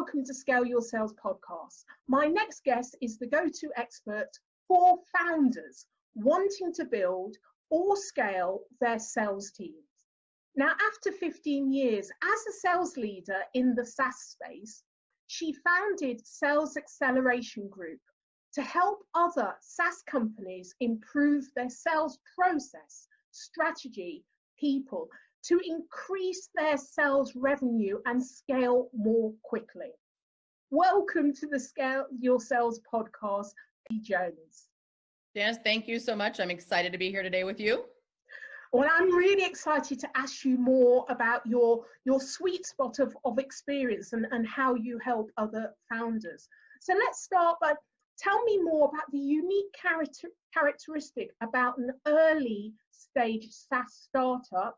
welcome to Scale Your Sales podcast. My next guest is the go-to expert for founders wanting to build or scale their sales teams. Now, after 15 years as a sales leader in the SaaS space, she founded Sales Acceleration Group to help other SaaS companies improve their sales process, strategy, people, to increase their sales revenue and scale more quickly. Welcome to the Scale Your Sales podcast, Kristie Jones. Janice, thank you so much. I'm excited to be here today with you. Well, I'm really excited to ask you more about your sweet spot of experience and how you help other founders. So let's start by tell me more about the unique characteristic about an early stage SaaS startup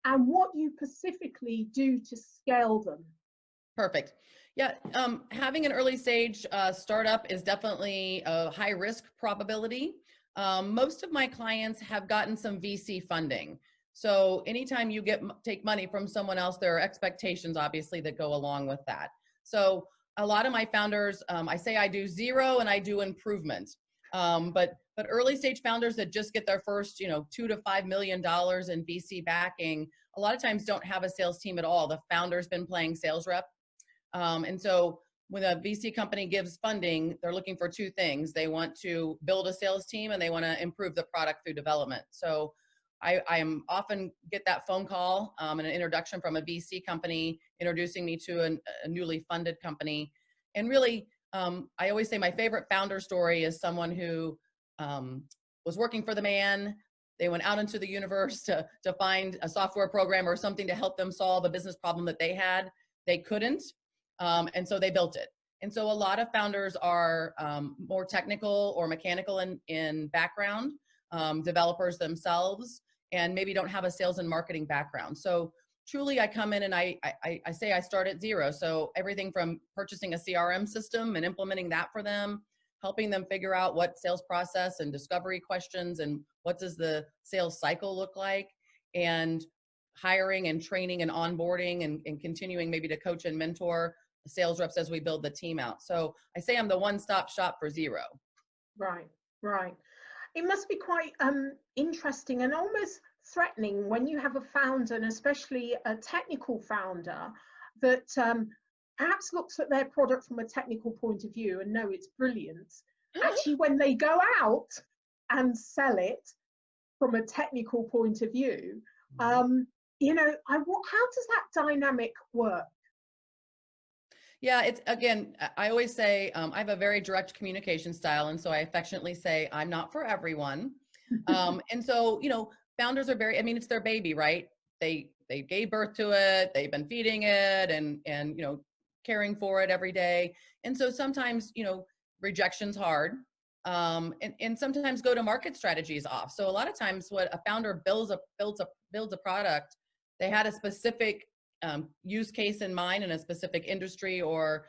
and what you specifically do to scale them. Perfect. Yeah, having an early stage startup is definitely a high risk probability. Most of my clients have gotten some VC funding. So anytime you take money from someone else, there are expectations obviously that go along with that. So a lot of my founders, I say I do zero and I do improvement. But early stage founders that just get their first, $2 to $5 million in VC backing, a lot of times don't have a sales team at all. The founder's been playing sales rep. And so when a VC company gives funding, they're looking for two things. They want to build a sales team and they want to improve the product through development. So I am often get that phone call and an introduction from a VC company introducing me to a newly funded company. And really, I always say my favorite founder story is someone who was working for the man. They went out into the universe to find a software program or something to help them solve a business problem that they had. They couldn't, and so they built it. And so a lot of founders are more technical or mechanical in background, developers themselves, and maybe don't have a sales and marketing background. So truly, I come in and I say I start at zero. So everything from purchasing a CRM system and implementing that for them, helping them figure out what sales process and discovery questions and what does the sales cycle look like, and hiring and training and onboarding and continuing maybe to coach and mentor sales reps as we build the team out. So I say I'm the one-stop shop for zero. Right. It must be quite interesting and almost threatening when you have a founder, and especially a technical founder, that perhaps looks at their product from a technical point of view and know it's brilliant. Actually, when they go out and sell it from a technical point of view, how does that dynamic work? Yeah, it's, again, I always say I have a very direct communication style. And so I affectionately say, I'm not for everyone. And so, founders are it's their baby, right? They gave birth to it. They've been feeding it and caring for it every day. And so sometimes, rejection's hard. And sometimes go to market strategy is off. So a lot of times what a founder builds a product, they had a specific use case in mind in a specific industry or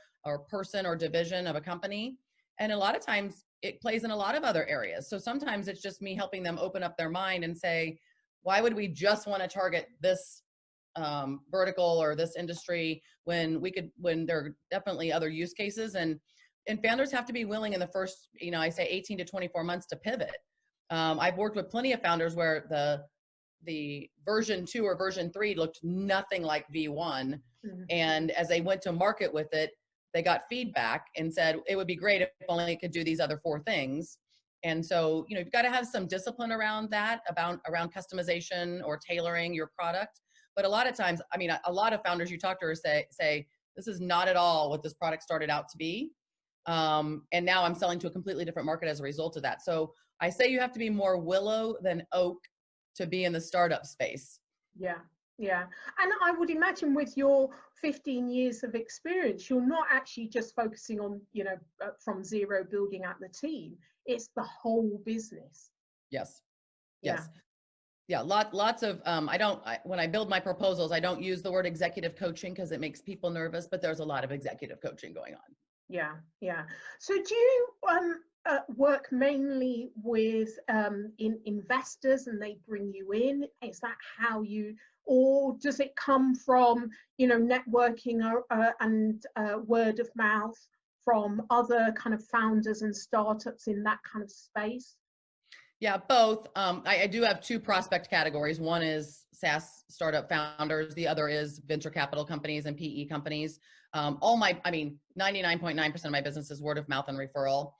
person or division of a company. And a lot of times it plays in a lot of other areas. So sometimes it's just me helping them open up their mind and say, why would we just want to target this vertical or this industry when there are definitely other use cases, and founders have to be willing in the first, I say 18 to 24 months to pivot. I've worked with plenty of founders where the version 2 or version 3 looked nothing like V1. Mm-hmm. And as they went to market with it, they got feedback and said, it would be great if only it could do these other 4 things. And so, you've got to have some discipline around that, around customization or tailoring your product. But a lot of times, a lot of founders you talk to say, this is not at all what this product started out to be. And now I'm selling to a completely different market as a result of that. So I say you have to be more willow than oak to be in the startup space. Yeah. And I would imagine with your 15 years of experience, you're not actually just focusing on, from zero building out the team. It's the whole business. Yes. Yeah. Lots of, when I build my proposals, I don't use the word executive coaching because it makes people nervous, but there's a lot of executive coaching going on. Yeah. So do you work mainly with investors and they bring you in? Is that how you or does it come from, you know, networking and word of mouth from other kind of founders and startups in that kind of space? Yeah, both. I do have two prospect categories. One is SaaS startup founders. The other is venture capital companies and PE companies. 99.9% of my business is word of mouth and referral.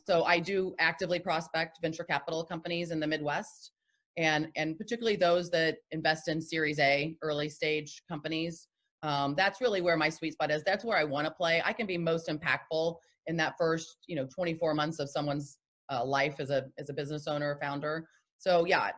So I do actively prospect venture capital companies in the Midwest, and particularly those that invest in Series A, early stage companies. That's really where my sweet spot is. That's where I want to play. I can be most impactful in that first, 24 months of someone's life as a business owner or founder. So yeah,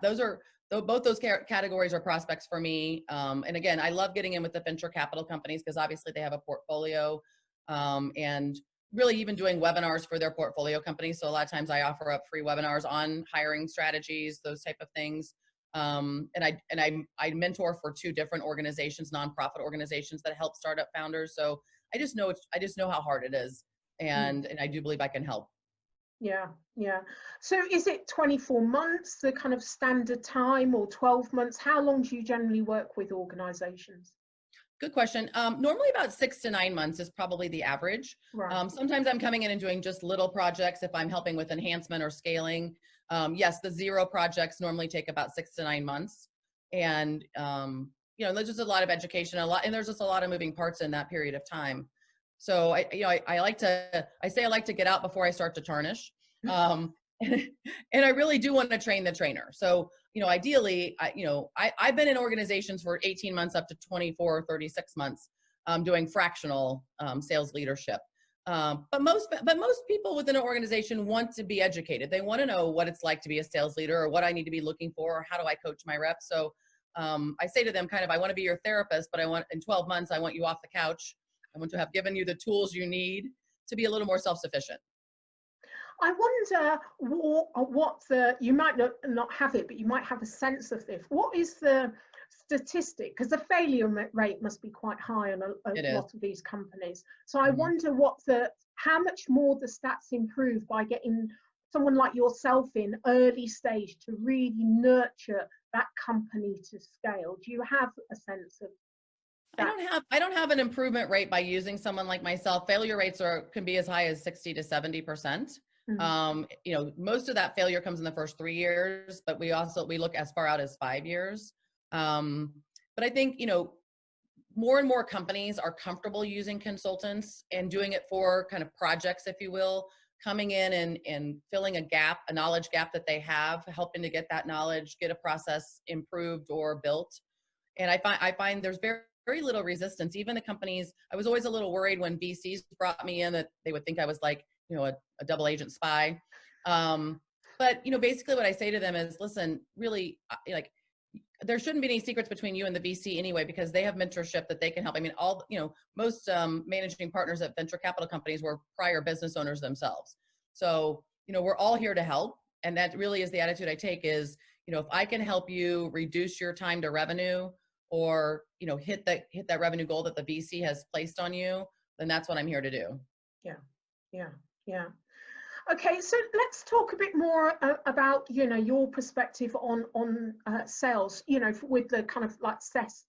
both those categories are prospects for me. And again, I love getting in with the venture capital companies because obviously they have a portfolio, and really even doing webinars for their portfolio companies. So a lot of times I offer up free webinars on hiring strategies, those type of things. And I mentor for two different organizations, nonprofit organizations that help startup founders. So I just know how hard it is, and I do believe I can help. Yeah, yeah. So is it 24 months, the kind of standard time, or 12 months? How long do you generally work with organizations? Good question. Normally about 6 to 9 months is probably the average. Right. Sometimes I'm coming in and doing just little projects if I'm helping with enhancement or scaling. Yes, the zero projects normally take about 6 to 9 months. And, there's just a lot of education, and there's just a lot of moving parts in that period of time. So I say I like to get out before I start to tarnish. And I really do want to train the trainer. So, ideally, I've been in organizations for 18 months up to 24 or 36 months, doing fractional sales leadership. But most people within an organization want to be educated. They want to know what it's like to be a sales leader, or what I need to be looking for, or how do I coach my reps. So I say to them I want to be your therapist, but in 12 months, I want you off the couch. I want to have given you the tools you need to be a little more self-sufficient. I wonder you might not have it, but you might have a sense of this. What is the statistic? Because the failure rate must be quite high on a lot of these companies. So I wonder how much more the stats improve by getting someone like yourself in early stage to really nurture that company to scale. Do you have a sense of that? I don't have an improvement rate by using someone like myself. Failure rates can be as high as 60 to 70%. Most of that failure comes in the first 3 years, but we look as far out as 5 years. But I think, more and more companies are comfortable using consultants and doing it for kind of projects, if you will, coming in and filling a knowledge gap that they have, helping to get that knowledge, get a process improved or built. And I find there's very little resistance. Even the companies, I was always a little worried when VCs brought me in that they would think I was like, a double agent spy. But, basically what I say to them is, listen, really, there shouldn't be any secrets between you and the VC anyway, because they have mentorship that they can help. I mean, most managing partners at venture capital companies were prior business owners themselves. So, we're all here to help. And that really is the attitude I take is, if I can help you reduce your time to revenue, or, hit that revenue goal that the VC has placed on you, then that's what I'm here to do. Yeah. Okay, so let's talk a bit more about, your perspective on sales, with the kind of like SaaS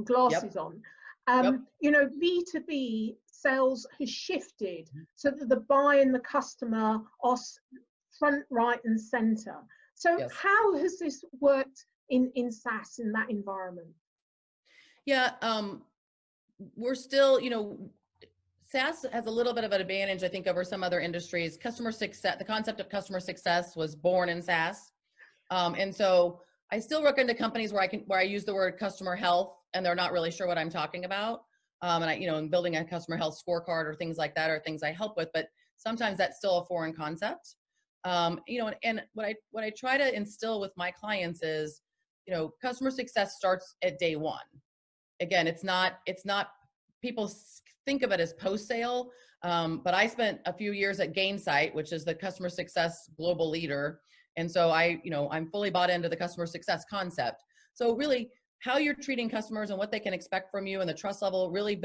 glasses on. B2B sales has shifted so that the buyer and the customer are front, right, and center. So how has this worked in SaaS in that environment? Yeah, we're still, SaaS has a little bit of an advantage, I think, over some other industries. Customer success, the concept of customer success was born in SaaS. And so I still work into companies where I use the word customer health and they're not really sure what I'm talking about. And building a customer health scorecard or things like that are things I help with, but sometimes that's still a foreign concept. And what I try to instill with my clients is, customer success starts at day one. Again, it's not people think of it as post-sale, but I spent a few years at Gainsight, which is the customer success global leader. And so I'm fully bought into the customer success concept. So really how you're treating customers and what they can expect from you and the trust level really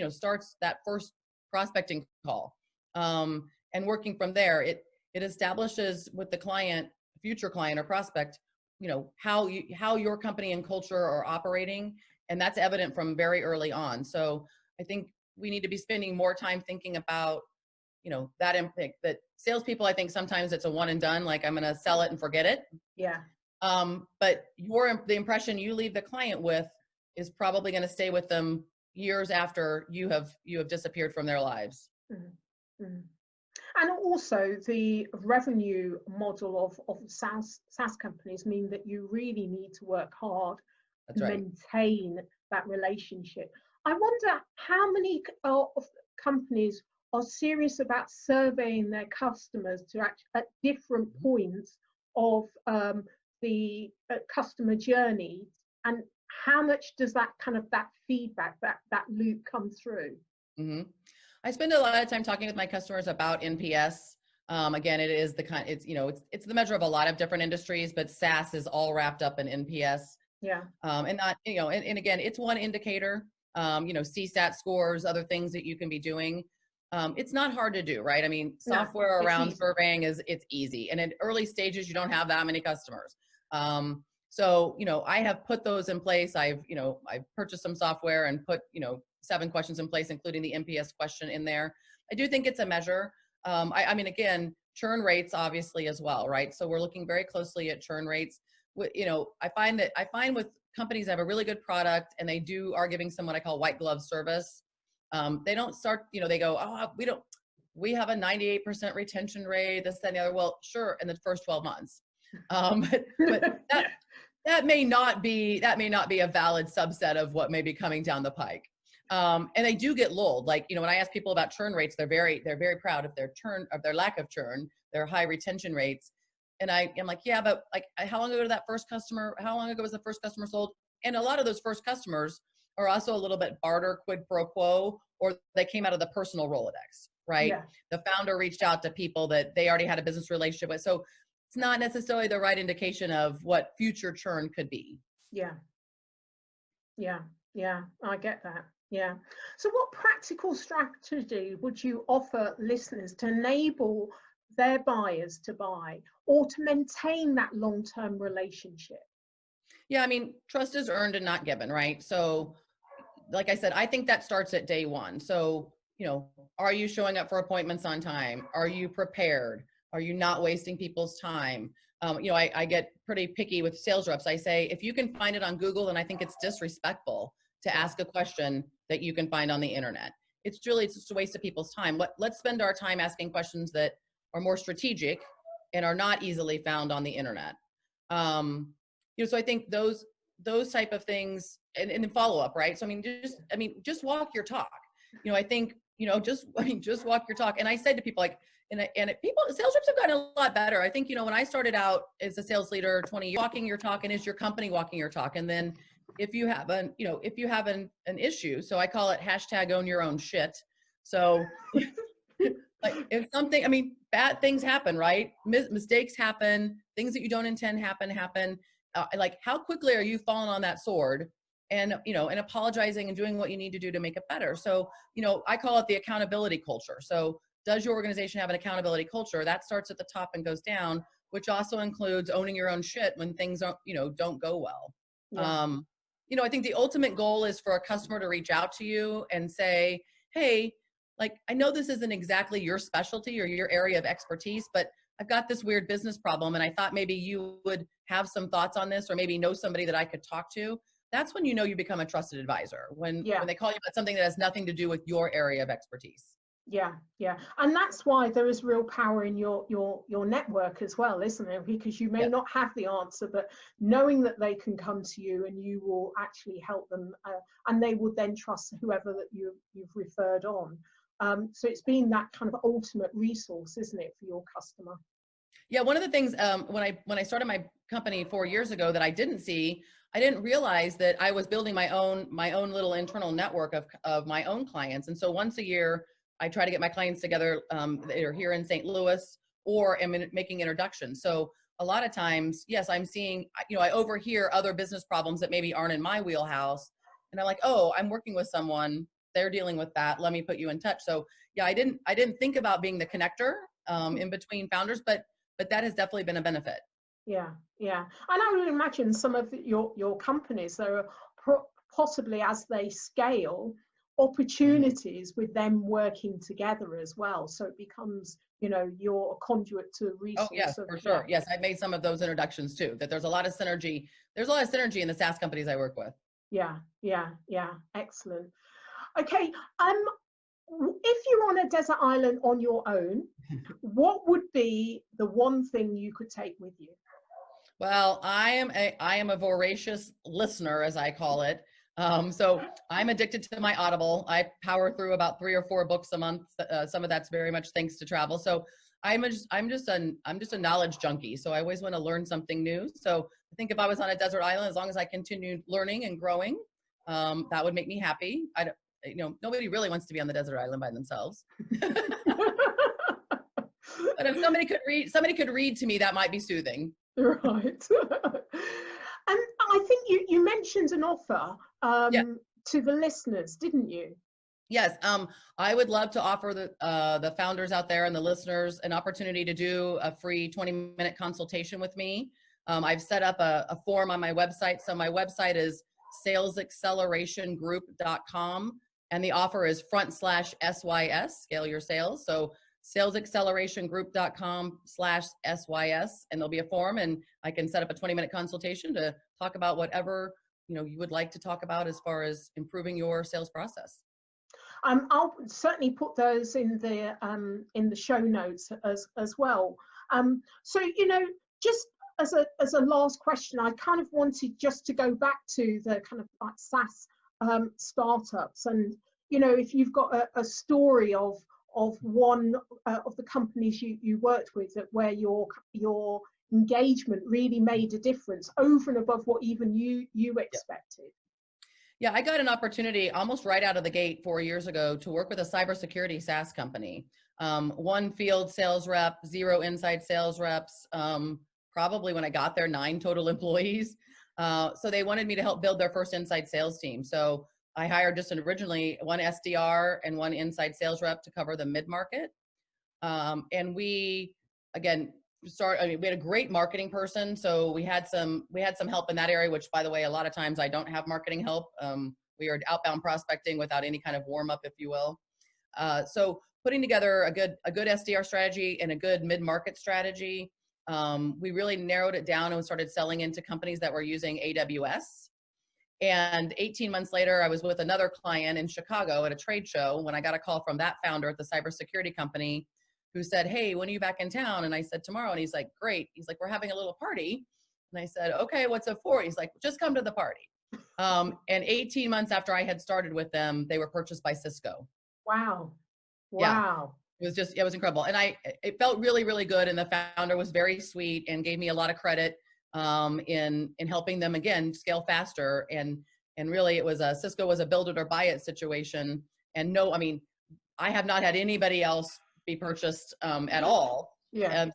starts that first prospecting call. And working from there, it establishes with the client, future client or prospect, how your company and culture are operating. And that's evident from very early on. So I think we need to be spending more time thinking about, that impact. That salespeople, I think sometimes it's a one and done, like I'm going to sell it and forget it. Yeah. But the impression you leave the client with is probably going to stay with them years after you have disappeared from their lives. Mm-hmm. Mm-hmm. And also the revenue model of SaaS companies mean that you really need to work hard That's to right. maintain that relationship. I wonder how many of companies are serious about surveying their customers to at different points of the customer journey, and how much does that that feedback, that loop come through? Mm-hmm. I spend a lot of time talking with my customers about NPS. Again, it is it's the measure of a lot of different industries, but SaaS is all wrapped up in NPS. Yeah. And not, and again, it's one indicator, CSAT scores, other things that you can be doing. It's not hard to do, right? I mean, software around surveying it's easy. And in early stages, you don't have that many customers. So, I have put those in place. I've purchased some software and put, 7 questions in place, including the NPS question in there. I do think it's a measure. I mean, again, churn rates obviously as well, right? So we're looking very closely at churn rates. I find with companies that have a really good product and they are giving some what I call white glove service. They don't start, they go, oh, we have a 98% retention rate, this, that, and the other. Well, sure, in the first 12 months. But that may not be a valid subset of what may be coming down the pike. And they do get lulled. Like, when I ask people about churn rates, they're very proud of their lack of churn, their high retention rates. And I'm like, yeah, but like, how long ago was the first customer sold? And a lot of those first customers are also a little bit barter, quid pro quo, or they came out of the personal Rolodex, right? Yeah. The founder reached out to people that they already had a business relationship with. So it's not necessarily the right indication of what future churn could be. Yeah. Yeah. Yeah. I get that. Yeah. So what practical strategy would you offer listeners to enable their buyers to buy or to maintain that long-term relationship? Yeah, I mean, trust is earned and not given, right? So like I said, I think that starts at day one. So, are you showing up for appointments on time? Are you prepared? Are you not wasting people's time? I get pretty picky with sales reps. I say, if you can find it on Google, then I think it's disrespectful to ask a question that you can find on the internet. It's just a waste of people's time. Let's spend our time asking questions that are more strategic and are not easily found on the internet. So I think those type of things, and then follow up, right? So just walk your talk. I think just walk your talk. And I said to people sales reps have gotten a lot better. I think when I started out as a sales leader 20 years, walking your talk, and is your company walking your talk? And then if you have an issue, so I call it #OwnYourOwnShit. So like if something, bad things happen, right? Mistakes happen, things that you don't intend happen. Like, how quickly are you falling on that sword and apologizing and doing what you need to do to make it better? So, I call it the accountability culture. So does your organization have an accountability culture? That starts at the top and goes down, which also includes owning your own shit when things don't go well. Yeah. I think the ultimate goal is for a customer to reach out to you and say, hey, like, I know this isn't exactly your specialty or your area of expertise, but I've got this weird business problem, and I thought maybe you would have some thoughts on this, or maybe know somebody that I could talk to. That's when you become a trusted advisor, when they call you about something that has nothing to do with your area of expertise. Yeah, yeah. And that's why there is real power in your network as well, isn't it? Because you may not have the answer, but knowing that they can come to you and you will actually help them, and they will then trust whoever that you've referred on. So it's been that kind of ultimate resource, isn't it, for your customer? Yeah, one of the things when I started my company 4 years ago that I didn't realize that I was building my own little internal network of my own clients. And so once a year, I try to get my clients together, either here in St. Louis or am making introductions. So a lot of times, yes, I'm seeing, I overhear other business problems that maybe aren't in my wheelhouse. And I'm like, oh, I'm working with someone, they're dealing with that, let me put you in touch. So yeah, I didn't think about being the connector in between founders, but that has definitely been a benefit. Yeah, yeah. And I would imagine some of your companies, there are possibly, as they scale, opportunities with them working together as well. So it becomes, you're a conduit to Oh, yes, resource of, for yeah. sure. Yes, I've made some of those introductions too, that there's a lot of synergy. There's a lot of synergy in the SaaS companies I work with. Yeah, yeah, yeah. Excellent. Okay. If you're on a desert island on your own, what would be the one thing you could take with you? Well, I am a voracious listener, as I call it. So I'm addicted to my Audible. I power through about 3 or 4 books a month. Some of that's very much thanks to travel. So I'm just a knowledge junkie. So I always want to learn something new. So I think if I was on a desert island, as long as I continued learning and growing, that would make me happy. Nobody really wants to be on the desert island by themselves. But if somebody could read to me, that might be soothing. Right. And I think you mentioned an offer Yeah. to the listeners, didn't you? Yes, I would love to offer the founders out there and the listeners an opportunity to do a free 20-minute consultation with me. I've set up a form on my website. So my website is salesaccelerationgroup.com, and the offer is /SYS, scale your sales. So salesaccelerationgroup.com/SYS, and there'll be a form, and I can set up a 20-minute consultation to talk about whatever you would like to talk about as far as improving your sales process. I'll certainly put those in the show notes as well. So just as a last question, I kind of wanted just to go back to the kind of like SaaS startups, and if you've got a story of one of the companies you worked with where your engagement really made a difference over and above what even you expected. Yeah, I got an opportunity almost right out of the gate 4 years ago to work with a cybersecurity SaaS company. 1 field sales rep, 0 inside sales reps. Probably when I got there, 9 total employees. So they wanted me to help build their first inside sales team. So I hired just originally 1 SDR and 1 inside sales rep to cover the mid-market. And we, again, we had a great marketing person. So we had some help in that area, which, by the way, a lot of times I don't have marketing help. We are outbound prospecting without any kind of warm up, if you will. So putting together a good SDR strategy and a good mid-market strategy, we really narrowed it down and started selling into companies that were using AWS. And 18 months later, I was with another client in Chicago at a trade show when I got a call from that founder at the cybersecurity company, who said, "Hey, when are you back in town?" And I said, "Tomorrow." And he's like, "Great." He's like, "We're having a little party." And I said, "Okay, what's it for?" He's like, "Just come to the party." And 18 months after I had started with them, they were purchased by Cisco. Wow. Yeah, Wow. it was incredible. And it felt really, really good. And the founder was very sweet and gave me a lot of credit in helping them, again, scale faster. And really it was Cisco was a build it or buy it situation. And no, I mean, I have not had anybody else be purchased at all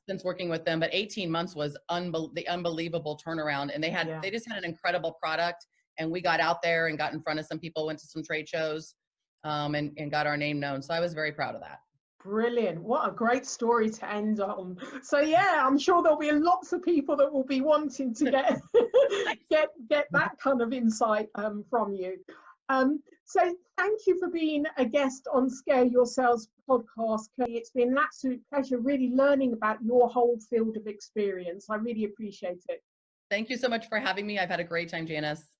since working with them, but 18 months was the unbelievable turnaround. And they just had an incredible product, and we got out there and got in front of some people, went to some trade shows, and got our name known. So I was very proud of that. Brilliant. What a great story to end on. So yeah, I'm sure there'll be lots of people that will be wanting to get that kind of insight from you. So thank you for being a guest on Scale Your Sales podcast, Kelly. It's been an absolute pleasure really learning about your whole field of experience. I really appreciate it. Thank you so much for having me. I've had a great time, Janice.